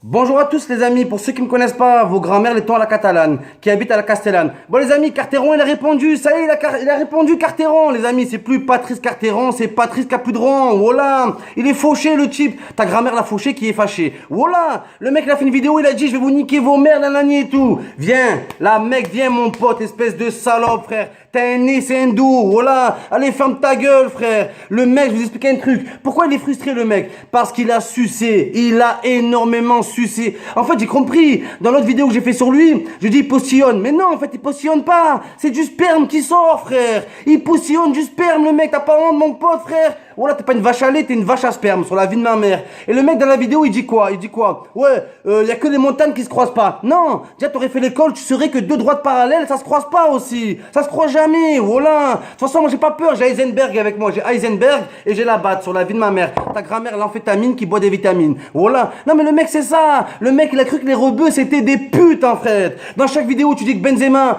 Bonjour à tous les amis, pour ceux qui ne me connaissent pas, vos grands-mères les tons à la catalane, qui habitent à la Castellane. Bon les amis, Carteron il a répondu, ça y est, il a répondu Carteron les amis, c'est plus Patrice Carteron, c'est Patrice Capudron, voilà. Il est fauché le type, ta grand-mère l'a fauché qui est fâché, voilà. Le mec il a fait une vidéo, il a dit je vais vous niquer vos mères, nanani et tout. Viens, là mec, viens mon pote, espèce de salope frère. T'as un nez, c'est un dos, voilà. Allez, ferme ta gueule, frère. Le mec, je vous explique un truc. Pourquoi il est frustré, le mec? Parce qu'il a sucé. Il a énormément sucé. En fait, j'ai compris. Dans l'autre vidéo que j'ai fait sur lui, je dis il postillonne. Mais non, en fait, il postillonne pas. C'est du sperme qui sort, frère. Il postillonne du sperme, le mec. T'as pas honte, mon pote, frère. Voilà, t'es pas une vache à lait, t'es une vache à sperme sur la vie de ma mère. Et le mec dans la vidéo, il dit quoi? Il dit quoi? Ouais, y a que les montagnes qui se croisent pas. Non, déjà t'aurais fait l'école, tu saurais que deux droites parallèles, ça se croise pas aussi. Ça se croise jamais, voilà. De toute façon, moi j'ai pas peur, j'ai Heisenberg avec moi. J'ai Heisenberg et j'ai la batte sur la vie de ma mère. Ta grand-mère, l'amphétamine qui boit des vitamines. Voilà. Non mais le mec c'est ça. Le mec il a cru que les rebeux c'était des putes en fait. Dans chaque vidéo, tu dis que Benzema,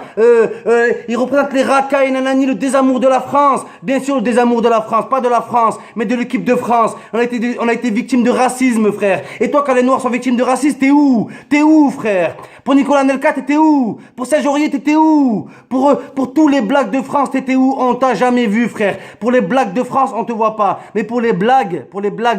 il représente les racailles, nanani, le désamour de la France. Bien sûr, le désamour de la France, pas de la France, mais de l'équipe de France. On a été victime de racisme, frère. Et toi, quand les Noirs sont victimes de racisme, t'es où? T'es où, frère? Pour Nicolas Nelka, t'étais où? Pour Serge Aurier, t'étais où? Pour tous les blagues de France, t'étais où? On t'a jamais vu, frère. Pour les blagues de France, on te voit pas. Mais pour les blagues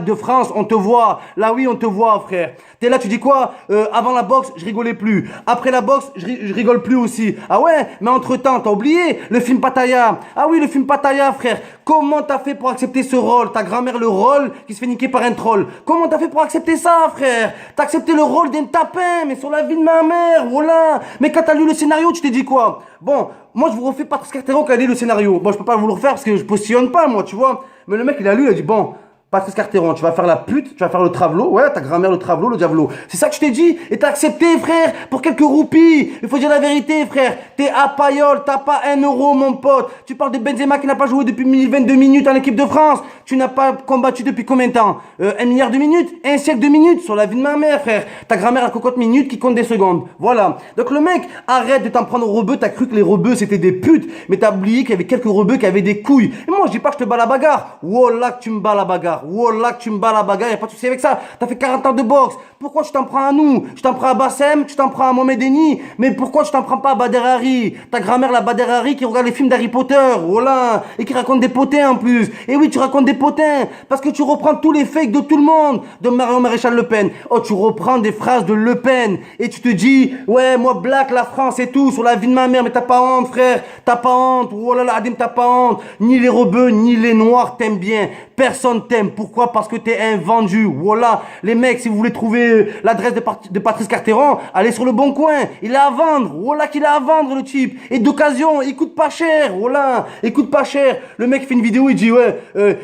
de France, on te voit. Là, oui, on te voit, frère. T'es là, tu dis quoi? Avant la boxe, je rigolais plus. Après la boxe, je rigole plus aussi. Ah ouais? Mais entre-temps, t'as oublié le film Pattaya. Ah oui, le film Pattaya, frère. Comment t'as fait pour accepter ce rôle? Ta grand-mère, le rôle qui se fait niquer par un troll. Comment t'as fait pour accepter ça, frère? T'as accepté le rôle d'un tapin, mais sur la vie de ma mère, voilà. Mais quand t'as lu le scénario, tu t'es dit quoi? Bon, moi je vous refais Patrice Carteron qui a lu le scénario. Bon, je peux pas vous le refaire parce que je postillonne pas, moi, tu vois. Mais le mec, il a lu, il a dit, bon, Patrice Carteron, tu vas faire la pute, tu vas faire le travelot, ouais, ta grand-mère le travelot, le diavolo. C'est ça que je t'ai dit, et t'as accepté, frère, pour quelques roupies. Il faut dire la vérité, frère. T'es à paillole, t'as pas un euro, mon pote. Tu parles de Benzema qui n'a pas joué depuis 22 minutes en équipe de France. Tu n'as pas combattu depuis combien de temps? 1 milliard de minutes? Un siècle de minutes sur la vie de ma mère, frère. Ta grand-mère a cocotte minutes qui compte des secondes. Voilà. Donc le mec, arrête de t'en prendre aux rebeux. T'as cru que les rebeux c'était des putes, mais t'as oublié qu'il y avait quelques rebeux qui avaient des couilles. Et moi, je dis pas que je te bats la bagarre. Wallah que tu me bats la bagarre. Wallah que tu me bats la bagarre, y'a pas de souci avec ça. T'as fait 40 ans de boxe. Pourquoi tu t'en prends à nous? Tu t'en prends à Bassem, tu t'en prends à Mohamed Eni, mais pourquoi tu t'en prends pas à Bader Hari? Ta grand-mère, la Bader Hari qui regarde les films d'Harry Potter, voilà, et qui raconte des potins en plus. Et oui, tu racontes des potins, parce que tu reprends tous les fakes de tout le monde, de Marion Maréchal Le Pen. Oh, tu reprends des phrases de Le Pen, et tu te dis, ouais, moi, black, la France et tout, sur la vie de ma mère, mais t'as pas honte, frère, t'as pas honte, oh là là, Adim, t'as pas honte. Ni les rebeux, ni les noirs t'aiment bien. Personne t'aime. Pourquoi? Parce que t'es un vendu. Voilà. Les mecs, si vous voulez trouver l'adresse de Patrice Carteron, allez sur le bon coin. Il a à vendre. Voilà qu'il a à vendre, le type. Et d'occasion, il coûte pas cher. Voilà. Il coûte pas cher. Le mec fait une vidéo, il dit, ouais,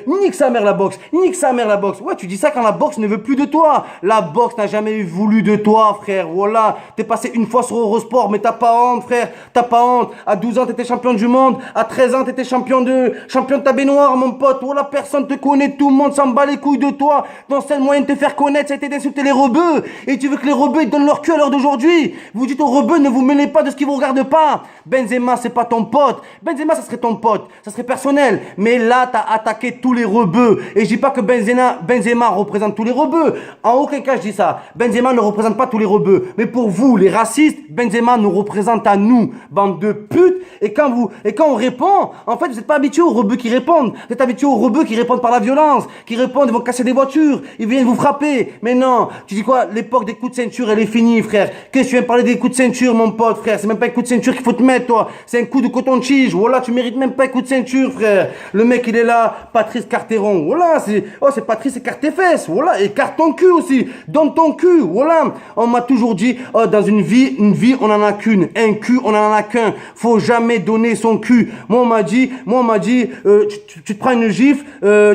nique sa mère la boxe. Nique sa mère la boxe. Ouais, tu dis ça quand la boxe ne veut plus de toi. La boxe n'a jamais voulu de toi, frère. Voilà. T'es passé une fois sur Eurosport, mais t'as pas honte, frère. T'as pas honte. À 12 ans, t'étais champion du monde. À 13 ans, t'étais champion de ta baignoire, mon pote. Voilà, personne te connaît, tout le monde s'en bat les couilles de toi. Ton seul moyen de te faire connaître, c'était d'insulter les rebeux. Et tu veux que les rebeux ils donnent leur cul à l'heure d'aujourd'hui. Vous dites aux rebeux, ne vous mêlez pas de ce qui vous regarde pas. Benzema, c'est pas ton pote. Benzema, ça serait ton pote. Ça serait personnel. Mais là, t'as attaqué tous les rebeux. Et je dis pas que Benzema représente tous les rebeux. En aucun cas, je dis ça. Benzema ne représente pas tous les rebeux. Mais pour vous, les racistes, Benzema nous représente à nous. Bande de putes. Et quand on répond, en fait, vous n'êtes pas habitué aux rebeux qui répondent. Vous êtes habitué aux rebeux qui répondent par la violence, qui répondent, ils vont casser des voitures, ils viennent vous frapper. Mais non, tu dis quoi? L'époque des coups de ceinture, elle est finie, frère. Qu'est-ce que tu viens parler des coups de ceinture, mon pote, frère? C'est même pas un coup de ceinture qu'il faut te mettre, toi. C'est un coup de coton-tige. Voilà, tu mérites même pas un coup de ceinture, frère. Le mec, il est là, Patrice Carteron. Voilà, c'est Patrice, écarte tes fesses. Voilà, écarte ton cul aussi. Donne ton cul. Voilà. On m'a toujours dit, oh, dans une vie, on en a qu'une. Un cul, on en a qu'un. Faut jamais donner son cul. Moi, on m'a dit, tu te prends une gifle,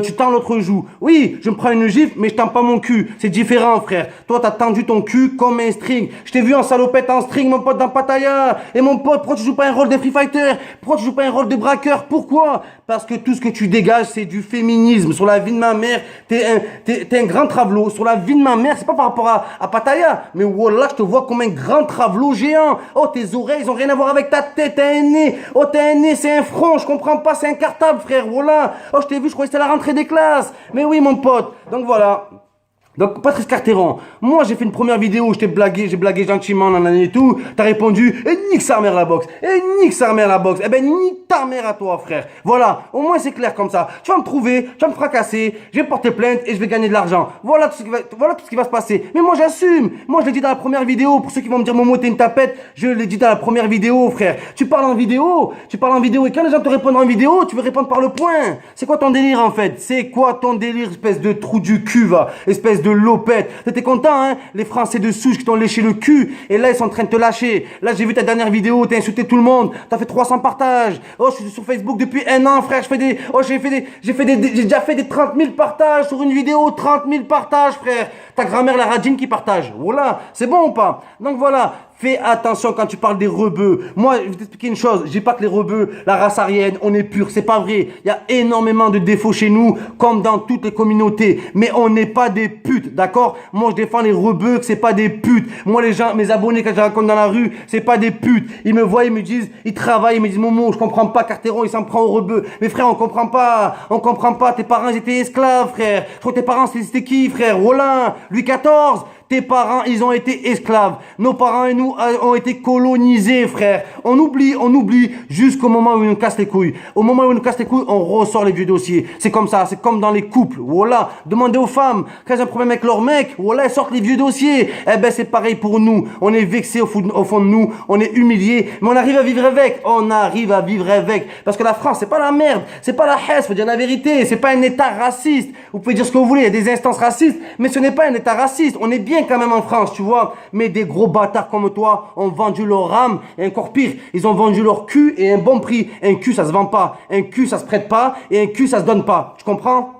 tu tends l'autre joue. Oui, je me prends une gifle, mais je tends pas mon cul. C'est différent, frère. Toi, t'as tendu ton cul comme un string. Je t'ai vu en salopette en string, mon pote, dans Pattaya. Et mon pote, pourquoi tu joues pas un rôle de Free Fighter? Pourquoi tu joues pas un rôle de braqueur? Pourquoi? Parce que tout ce que tu dégages, c'est du féminisme. Sur la vie de ma mère, t'es un grand travelot. Sur la vie de ma mère, c'est pas par rapport à Pattaya. Mais voilà, je te vois comme un grand travelot géant. Oh, tes oreilles, ils ont rien à voir avec ta tête. T'as un nez. Oh, t'as un nez, c'est un front. Je comprends pas, c'est un cartable, frère. Voilà. Oh, je t'ai vu, je croyais que c'était la rentrée des classes. Mais oui, mon pote. Donc voilà. Donc, Patrice Carteron, moi j'ai fait une première vidéo où j'ai blagué gentiment, nanana et tout. T'as répondu, et nique sa mère la boxe, et nique sa mère la boxe. Eh ben, nique ta mère à toi, frère. Voilà, au moins c'est clair comme ça. Tu vas me trouver, tu vas me fracasser, je vais porter plainte et je vais gagner de l'argent. Voilà tout ce qui va se passer. Mais moi j'assume. Moi je l'ai dit dans la première vidéo. Pour ceux qui vont me dire, Momo, t'es une tapette, je l'ai dit dans la première vidéo, frère. Tu parles en vidéo et quand les gens te répondent en vidéo, tu veux répondre par le point. C'est quoi ton délire en fait? C'est quoi ton délire, espèce de trou du cul, va, espèce de lopette. T'étais content, hein? Les Français de souche qui t'ont léché le cul. Et là, ils sont en train de te lâcher. Là, j'ai vu ta dernière vidéo, t'as insulté tout le monde. T'as fait 300 partages. Oh, je suis sur Facebook depuis 1 an, frère. J'ai déjà fait des 30 000 partages sur une vidéo. 30 000 partages, frère. Ta grand-mère, la radine qui partage. Voilà. C'est bon ou pas? Donc voilà. Fais attention quand tu parles des rebeux. Moi, je vais t'expliquer une chose. Je dis pas que les rebeux, la race aryenne, on est pur. C'est pas vrai. Il y a énormément de défauts chez nous, comme dans toutes les communautés. Mais on n'est pas des putes, d'accord? Moi, je défends les rebeux, que c'est pas des putes. Moi, les gens, mes abonnés, quand je raconte dans la rue, c'est pas des putes. Ils me voient, ils me disent, ils travaillent, ils me disent, Momo, je comprends pas, Carteron, il s'en prend aux rebeux. Mais frère, on comprend pas. Tes parents, ils étaient esclaves, frère. Je crois que tes parents, c'était qui, frère? Rollin, Louis XIV. Tes parents, ils ont été esclaves. Nos parents et nous ont été colonisés, frère. On oublie jusqu'au moment où ils nous cassent les couilles. Au moment où ils nous cassent les couilles, on ressort les vieux dossiers. C'est comme ça, c'est comme dans les couples. Voilà. Demandez aux femmes, quand elles ont un problème avec leur mec, voilà, elles sortent les vieux dossiers. Eh ben, c'est pareil pour nous. On est vexés au fond de nous. On est humiliés. Mais on arrive à vivre avec. Parce que la France, c'est pas la merde. C'est pas la Hesse, faut dire la vérité. C'est pas un état raciste. Vous pouvez dire ce que vous voulez. Il y a des instances racistes. Mais ce n'est pas un état raciste. On est bien quand même en France, tu vois. Mais des gros bâtards comme toi ont vendu leur âme, et encore pire, ils ont vendu leur cul et un bon prix. Un cul, ça se vend pas. Un cul, ça se prête pas. Et un cul, ça se donne pas. Tu comprends?